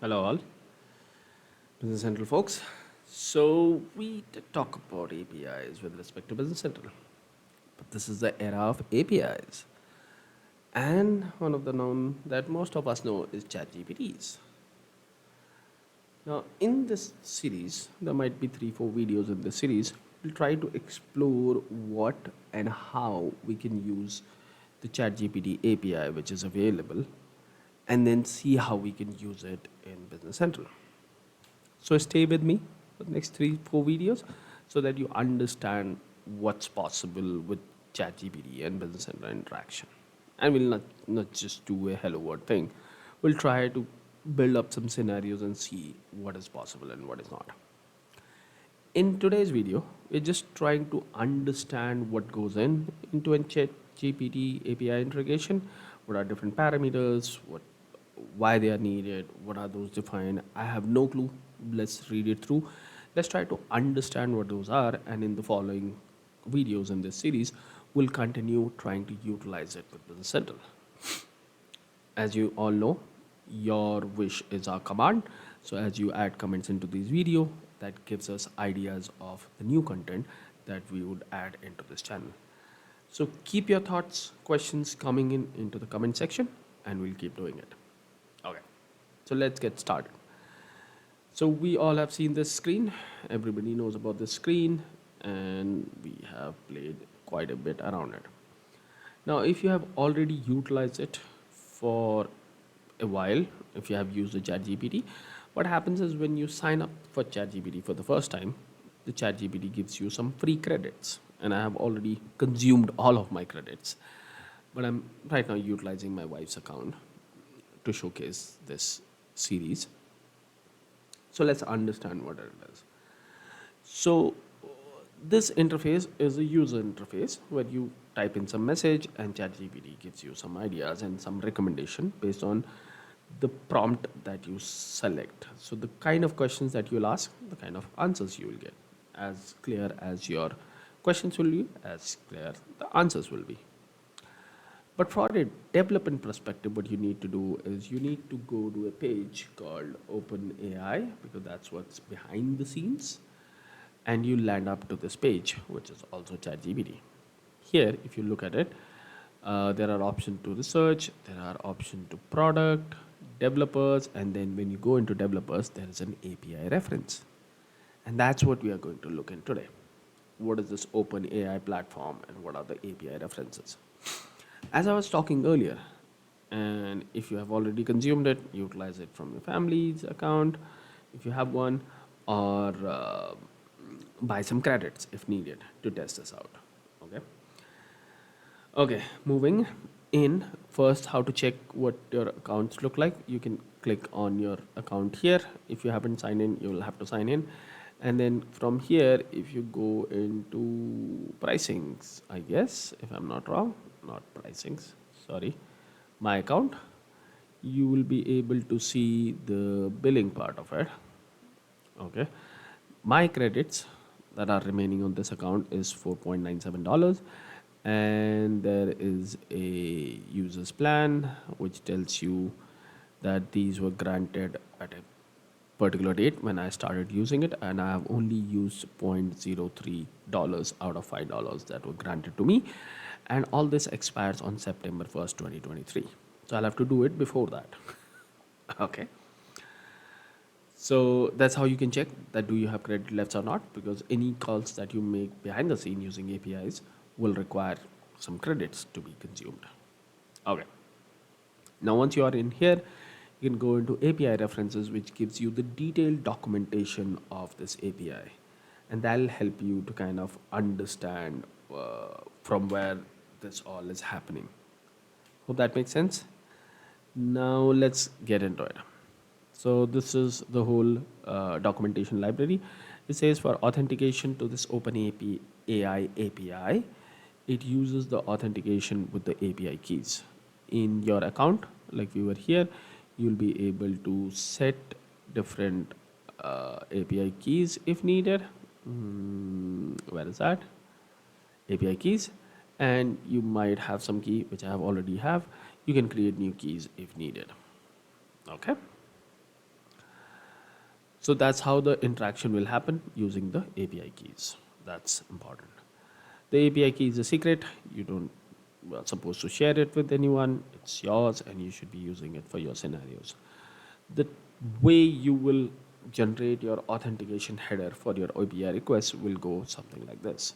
Hello, all Business Central folks. So, we did talk about APIs with respect to Business Central, but this is the era of APIs. And one of the known that most of us know is ChatGPTs. Now, in this series, there might be 3 4 videos in this series. We'll try to explore what and how we can use the ChatGPT API, which is available, and then see how we can use it in Business Central. So stay with me for the next 3 4 videos so that you understand what's possible with ChatGPT and Business Center interaction. And we'll not just do a hello world thing. We'll try to build up some scenarios and see what is possible and what is not. In today's video, we're just trying to understand what goes into a ChatGPT API integration. What are different parameters? Why they are needed? What are those defined? I have no clue. Let's read it through. Let's try to understand what those are, and in the following videos in this series, we'll continue trying to utilize it with Business Central. As you all know, your wish is our command. So as you add comments into this video, that gives us ideas of the new content that we would add into this channel. So keep your thoughts, questions coming in into the comment section, and we'll keep doing it. Okay, so let's get started. So we all have seen this screen. Everybody knows about this screen, and we have played quite a bit around it. Now, if you have already utilized it for a while, if you have used the ChatGPT, what happens is when you sign up for ChatGPT for the first time, the ChatGPT gives you some free credits, and I have already consumed all of my credits. But I'm right now utilizing my wife's account to showcase this series. So let's understand what it is. So this interface is a user interface where you type in some message and ChatGPT gives you some ideas and some recommendation based on the prompt that you select. So the kind of questions that you'll ask, the kind of answers you will get. As clear as your questions will be, as clear the answers will be. But for a development perspective, what you need to do is you need to go to a page called OpenAI because that's what's behind the scenes, and you land up to this page, which is also ChatGPT. Here, if you look at it, there are options to research, there are options to product, developers, and then when you go into developers, there is an API reference. And that's what we are going to look in today. What is this OpenAI platform and what are the API references? As I was talking earlier, and if you have already consumed it, utilize it from your family's account if you have one, or buy some credits if needed to test this out. Okay. Okay, moving in first, how to check what your accounts look like. You can click on your account here. If you haven't signed in, you will have to sign in. And then from here, if you go into pricings, I guess, if I'm not wrong, not pricings, sorry, my account, you will be able to see the billing part of it. Okay. My credits that are remaining on this account is $4.97, and there is a users plan which tells you that these were granted at a particular date when I started using it, and I have only used $0.03 out of $5 that were granted to me, and all this expires on September 1st, 2023. So I'll have to do it before that. Okay. So that's how you can check that do you have credit left or not, because any calls that you make behind the scene using APIs will require some credits to be consumed. Okay. Now once you are in here, you can go into API references, which gives you the detailed documentation of this API, and that'll help you to kind of understand from where this all is happening. Hope that makes sense. Now let's get into it. So this is the whole documentation library. It says for authentication to this OpenAI API, it uses the authentication with the API keys. In your account, like we were here, you'll be able to set different API keys if needed. Where is that? API keys, and you might have some key which I have already have. You can create new keys if needed. Okay. So that's how the interaction will happen using the API keys. That's important. The API key is a secret. You don't supposed to share it with anyone. It's yours and you should be using it for your scenarios. The way you will generate your authentication header for your API request will go something like this.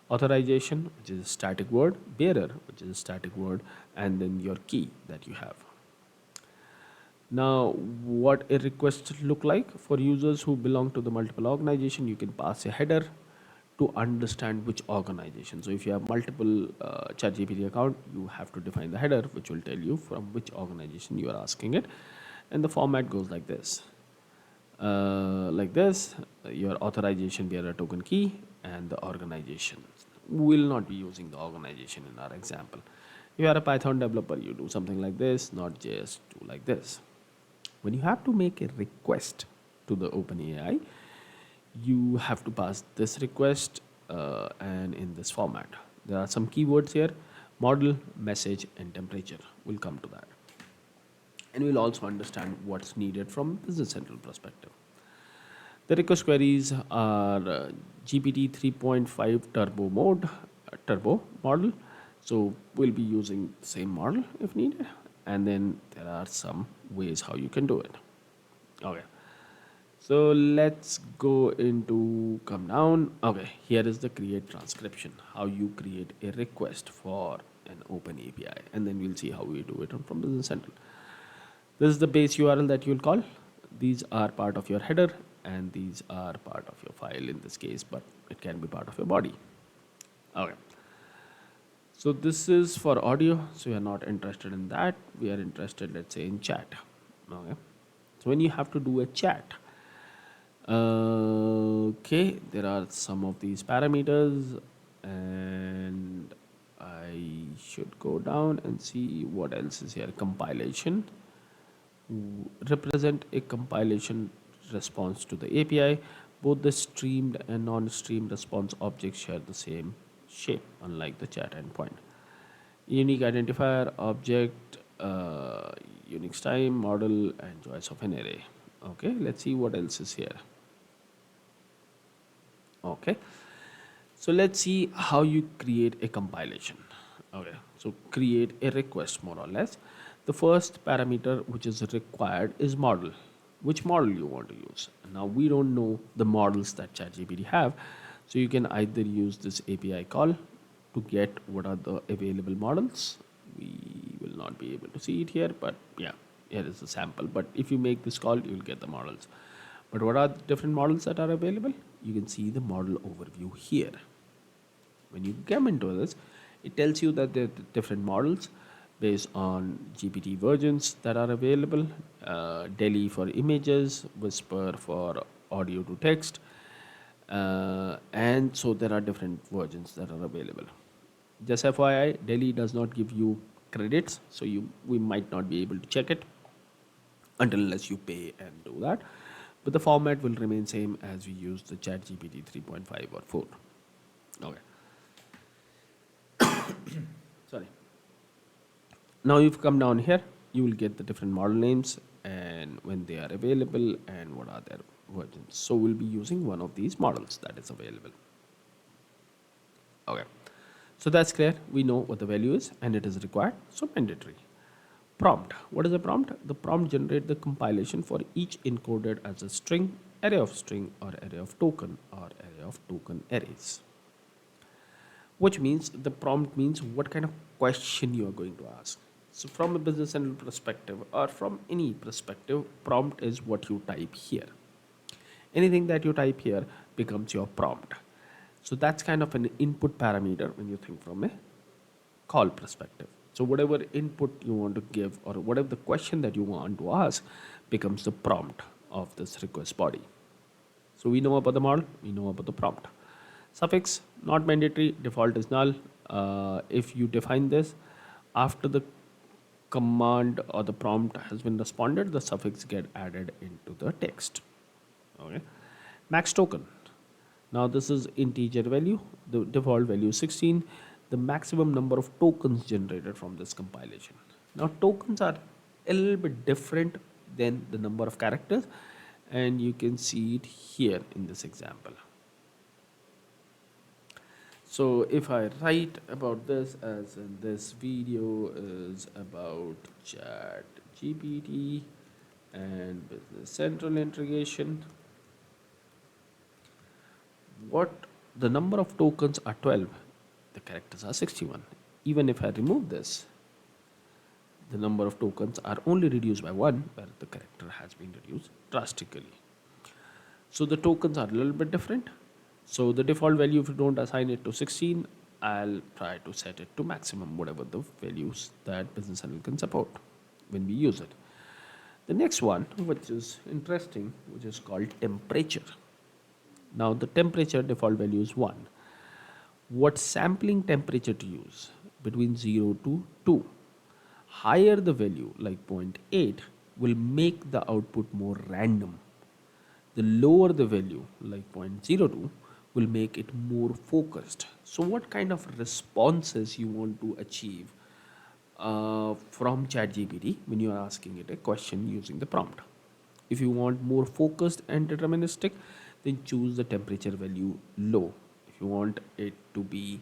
Authorization, which is a static word, bearer, which is a static word, and then your key that you have. Now, what a request look like for users who belong to the multiple organization, you can pass a header to understand which organization. So if you have multiple ChatGPT account, you have to define the header, which will tell you from which organization you are asking it. And the format goes like this. Your authorization bearer token key and the organization. We will not be using the organization in our example. If you are a Python developer, you do something like this, not just do like this. When you have to make a request to the OpenAI, you have to pass this request and in this format. There are some keywords here: model, message, and temperature. We'll come to that. And we'll also understand what's needed from Business Central perspective. The request queries are GPT 3.5 turbo model. So we'll be using the same model if needed. And then there are some ways how you can do it. Okay. So let's go into come down. Okay, here is the create transcription. How you create a request for an open API. And then we'll see how we do it from Business Central. This is the base URL that you'll call. These are part of your header and these are part of your file in this case, but it can be part of your body. Okay. So this is for audio. So we are not interested in that. We are interested, let's say, in chat. Okay. So when you have to do a chat, okay, there are some of these parameters and I should go down and see what else is here. Compilation. Represent a compilation response to the API. Both the streamed and non-streamed response objects share the same shape, unlike the chat endpoint. Unique identifier, object, Unix time, model, and choice of an array. Okay, let's see what else is here. Okay, so let's see how you create a compilation. Okay, so create a request more or less. The first parameter which is required is model. Which model you want to use. Now we don't know the models that ChatGPT have, so you can either use this API call to get what are the available models. We will not be able to see it here, but yeah, here is the sample. But if you make this call, you will get the models. But what are the different models that are available? You can see the model overview here. When you come into this, it tells you that there are different models based on GPT versions that are available. Delhi for images, Whisper for audio to text, and so there are different versions that are available. Just FYI, Delhi does not give you credits, so we might not be able to check it until unless you pay and do that. But the format will remain same as we use the ChatGPT 3.5 or 4. Okay. Sorry. Now you've come down here, you will get the different model names and when they are available and what are their versions. So we'll be using one of these models that is available. Okay. So that's clear. We know what the value is and it is required. So mandatory. Prompt. What is a prompt? The prompt generates the compilation for each encoded as a string, array of string or array of token or array of token arrays. Which means the prompt means what kind of question you are going to ask. So from a business central perspective or from any perspective, prompt is what you type here. Anything that you type here becomes your prompt. So that's kind of an input parameter when you think from a call perspective. So whatever input you want to give or whatever the question that you want to ask becomes the prompt of this request body. So we know about the model, we know about the prompt. Suffix, not mandatory, default is null. If you define this, after the command or the prompt has been responded, the suffix get added into the text. Okay. Max token. Now this is integer value, the default value is 16, the maximum number of tokens generated from this compilation. Now tokens are a little bit different than the number of characters and you can see it here in this example. So if I write about this, as in this video is about chat GPT and business central integration, what the number of tokens are 12, the characters are 61. Even if I remove this, the number of tokens are only reduced by 1, where the character has been reduced drastically. So the tokens are a little bit different. So the default value, if you don't assign it to 16, I'll try to set it to maximum, whatever the values that business analyst can support when we use it. The next one, which is interesting, which is called temperature. Now the temperature default value is 1. What sampling temperature to use? Between 0 to 2. Higher the value, like zero point 0.8, will make the output more random. The lower the value, like zero point 0.02, will make it more focused. So what kind of responses you want to achieve from ChatGPT when you are asking it a question using the prompt? If you want more focused and deterministic, then choose the temperature value low. If you want it to be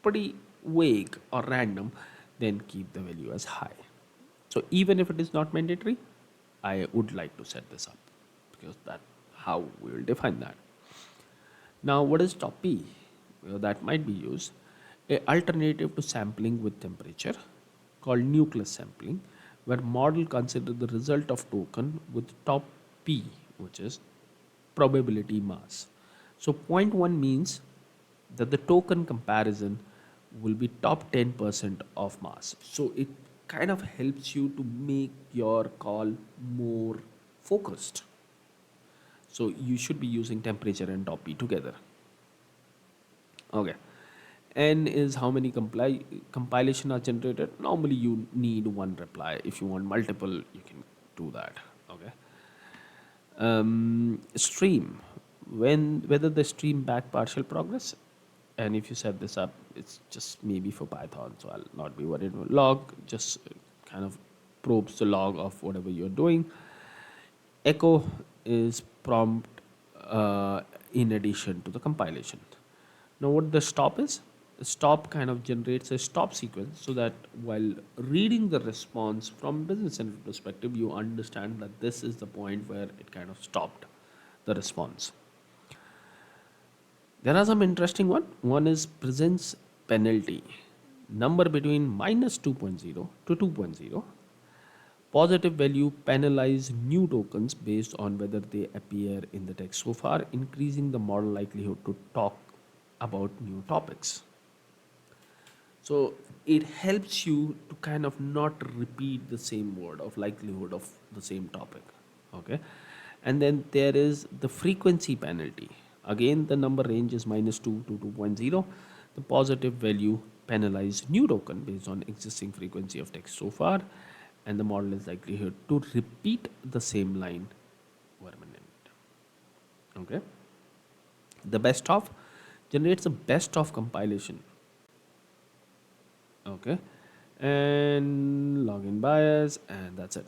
pretty vague or random, then keep the value as high. So even if it is not mandatory, I would like to set this up, because that how we will define that. Now, what is top P? Well, that might be used. A alternative to sampling with temperature, called nucleus sampling, where model consider the result of token with top P, which is probability mass. So zero point 0.1 means that the token comparison will be top 10% of mass. So it kind of helps you to make your call more focused. So you should be using temperature and top P together. Okay. N is how many compilation are generated. Normally you need one reply. If you want multiple, you can do that. Okay. Stream, when whether the stream back partial progress, and if you set this up, it's just maybe for Python, so I'll not be worried. Log just kind of probes the log of whatever you're doing. Echo is prompt in addition to the compilation. Now, what the stop is? The stop kind of generates a stop sequence so that while reading the response from business center perspective, you understand that this is the point where it kind of stopped the response. There are some interesting one. One is presence penalty, number between minus 2.0 to 2.0. Positive value penalize new tokens based on whether they appear in the text so far, increasing the model likelihood to talk about new topics. So it helps you to kind of not repeat the same word of likelihood of the same topic. Okay. And then there is the frequency penalty. Again, the number range is minus 2 to 2.0. The positive value penalize new token based on existing frequency of text so far, and the model is likelihood to repeat the same line permanent. Okay. The best of generates the best of compilation. Okay. And login bias, and that's it.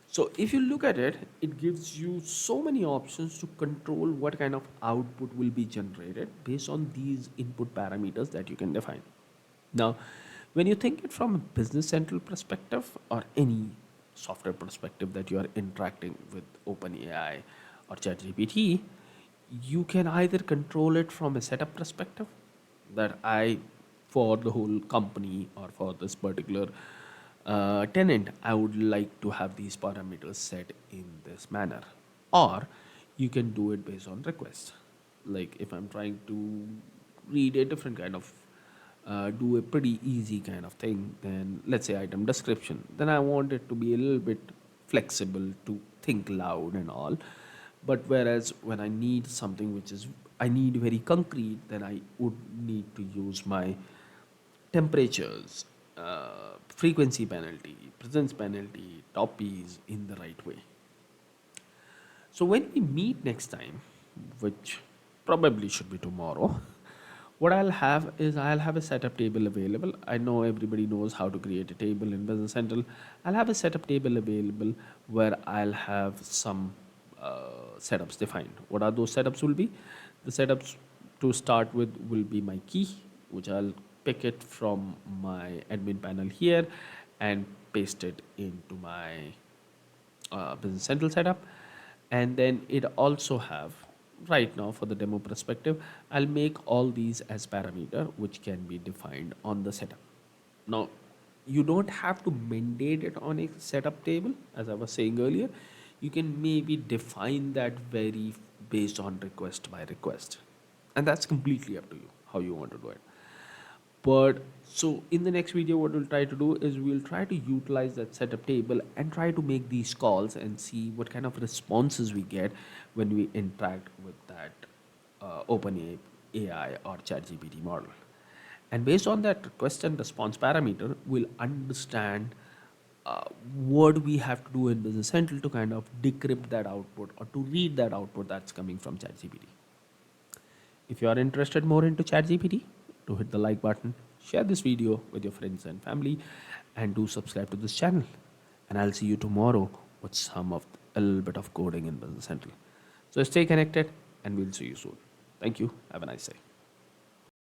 So if you look at it, it gives you so many options to control what kind of output will be generated based on these input parameters that you can define. Now, when you think it from a business central perspective or any software perspective that you are interacting with OpenAI or ChatGPT, you can either control it from a setup perspective, that I, for the whole company or for this particular tenant, I would like to have these parameters set in this manner. Or you can do it based on request. Like if I'm trying to read a different kind of do a pretty easy kind of thing, then let's say item description, then I want it to be a little bit flexible to think loud and all. But whereas when I need something which is I need very concrete, then I would need to use my temperatures, frequency penalty, presence penalty, topies in the right way. So when we meet next time, which probably should be tomorrow, what I'll have is I'll have a setup table available. I know everybody knows how to create a table in Business Central. I'll have a setup table available where I'll have some setups defined. What are those setups will be? The setups to start with will be my key, which I'll pick it from my admin panel here and paste it into my business central setup. And then it also have, right now for the demo perspective, I'll make all these as parameter which can be defined on the setup. Now, you don't have to mandate it on a setup table, as I was saying earlier. You can maybe define that very based on request by request. And that's completely up to you how you want to do it. But so in the next video, what we'll try to do is we'll try to utilize that setup table and try to make these calls and see what kind of responses we get when we interact with that OpenAI or ChatGPT model. And based on that request and response parameter, we'll understand what we have to do in Business Central to kind of decrypt that output or to read that output that's coming from ChatGPT. If you are interested more into ChatGPT, do hit the like button, share this video with your friends and family, and do subscribe to this channel. And I'll see you tomorrow with a little bit of coding in Business Central. So stay connected, and we'll see you soon. Thank you. Have a nice day.